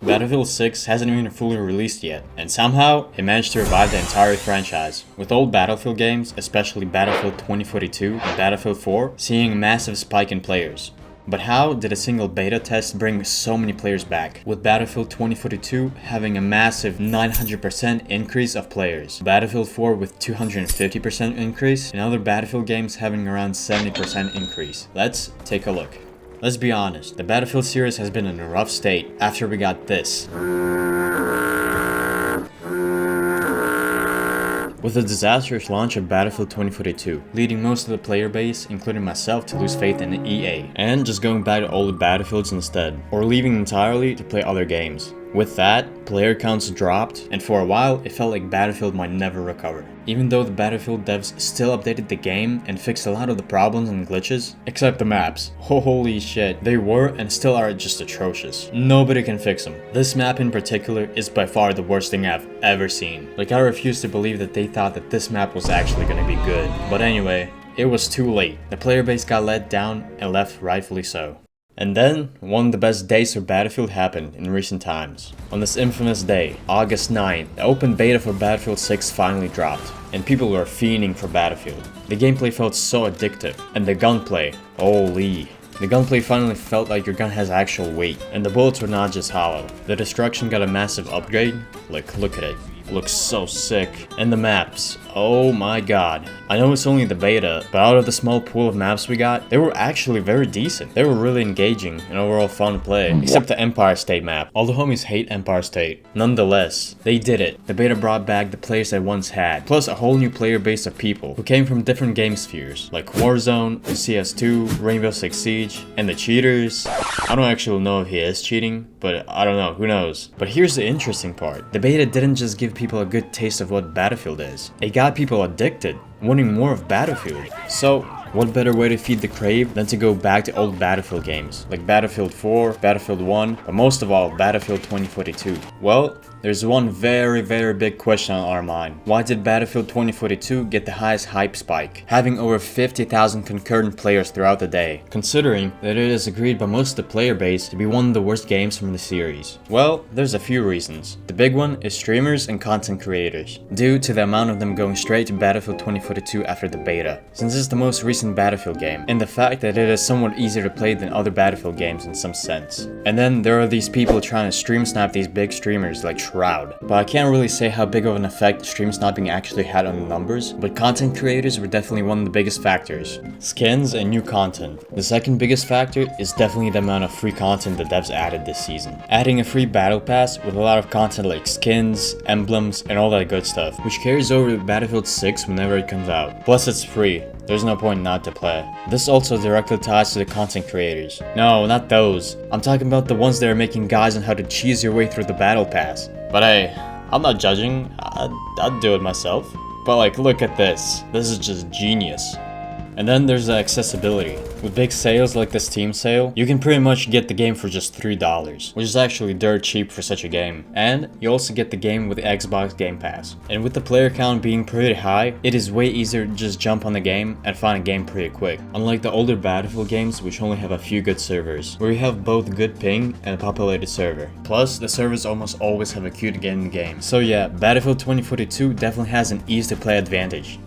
Battlefield 6 hasn't even fully released yet, and somehow it managed to revive the entire franchise, with old Battlefield games, especially Battlefield 2042 and Battlefield 4, seeing a massive spike in players. But how did a single beta test bring so many players back, with Battlefield 2042 having a massive 900% increase of players, Battlefield 4 with 250% increase, and other Battlefield games having around 70% increase? Let's take a look. Let's be honest, the Battlefield series has been in a rough state after we got this. With the disastrous launch of Battlefield 2042, leading most of the player base, including myself, to lose faith in EA, and just going back to older Battlefields instead, or leaving entirely to play other games. With that, player counts dropped, and for a while, it felt like Battlefield might never recover. Even though the Battlefield devs still updated the game and fixed a lot of the problems and glitches, except the maps. Holy shit, they were and still are just atrocious. Nobody can fix them. This map in particular is by far the worst thing I've ever seen. Like, I refuse to believe that they thought that this map was actually gonna be good. But anyway, it was too late. The player base got let down and left rightfully so. And then, one of the best days for Battlefield happened in recent times. On this infamous day, August 9th, the open beta for Battlefield 6 finally dropped, and people were fiending for Battlefield. The gameplay felt so addictive, and the gunplay, holy. The gunplay finally felt like your gun has actual weight, and the bullets were not just hollow. The destruction got a massive upgrade, like look at it. Looks so sick. And the maps, oh my god. I know it's only the beta, but out of the small pool of maps we got, they were actually very decent. They were really engaging and overall fun to play, except the Empire State map. All the homies hate Empire State. Nonetheless, they did it. The beta brought back the players I once had, plus a whole new player base of people who came from different game spheres, like Warzone, CS2, Rainbow Six Siege, and the cheaters. I don't actually know if he is cheating, but I don't know, who knows. But here's the interesting part. The beta didn't just give people a good taste of what Battlefield is. It got people addicted, wanting more of Battlefield. So, what better way to feed the crave than to go back to old Battlefield games, like Battlefield 4, Battlefield 1, but most of all, Battlefield 2042. Well, there's one very big question on our mind. Why did Battlefield 2042 get the highest hype spike, having over 50,000 concurrent players throughout the day, considering that it is agreed by most of the player base to be one of the worst games from the series? Well, there's a few reasons. The big one is streamers and content creators, due to the amount of them going straight to Battlefield 2042 after the beta, since it's the most recent Battlefield game, and the fact that it is somewhat easier to play than other Battlefield games in some sense. And then there are these people trying to stream snipe these big streamers like Shroud. But I can't really say how big of an effect stream sniping actually had on the numbers, but content creators were definitely one of the biggest factors. Skins and new content. The second biggest factor is definitely the amount of free content the devs added this season. Adding a free battle pass with a lot of content like skins, emblems, and all that good stuff, which carries over to Battlefield 6 whenever it comes out. Plus it's free. There's no point not to play. This also directly ties to the content creators. No, not those. I'm talking about the ones that are making guides on how to cheese your way through the battle pass. But hey, I'm not judging. I'd do it myself. But like, look at this. This is just genius. And then there's the accessibility. With big sales like the Steam sale, you can pretty much get the game for just $3, which is actually dirt cheap for such a game. And you also get the game with the Xbox Game Pass. And with the player count being pretty high, it is way easier to just jump on the game and find a game pretty quick. Unlike the older Battlefield games, which only have a few good servers, where you have both good ping and a populated server. Plus, the servers almost always have a queue to get in the game. So yeah, Battlefield 2042 definitely has an ease to play advantage.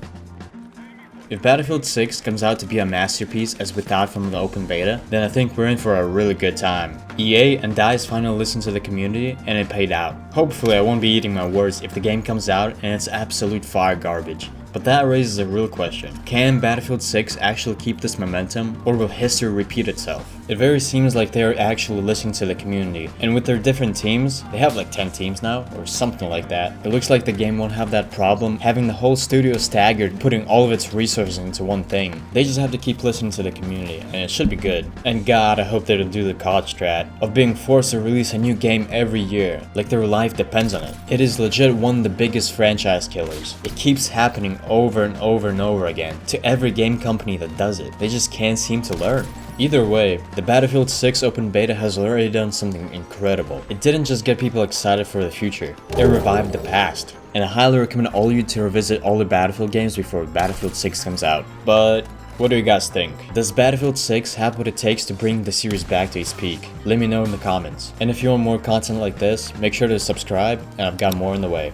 If Battlefield 6 comes out to be a masterpiece as we thought from the open beta, then I think we're in for a really good time. EA and DICE finally listened to the community and it paid out. Hopefully I won't be eating my words if the game comes out and it's absolute fire garbage. But that raises a real question. Can Battlefield 6 actually keep this momentum, or will history repeat itself? It very seems like they are actually listening to the community, and with their different teams, they have like 10 teams now, or something like that. It looks like the game won't have that problem, having the whole studio staggered, putting all of its resources into one thing. They just have to keep listening to the community, and it should be good. And god, I hope they don't do the COD strat of being forced to release a new game every year, like their life depends on it. It is legit one of the biggest franchise killers. It keeps happening over and over and over again to every game company that does it. They just can't seem to learn. Either way, the Battlefield 6 open beta has already done something incredible. It didn't just get people excited for the future, it revived the past. And I highly recommend all of you to revisit all the Battlefield games before Battlefield 6 comes out. But What do you guys think? Does Battlefield 6 have what it takes to bring the series back to its peak? Let me know in the comments. And if you want more content like this, make sure to subscribe, and I've got more in the way.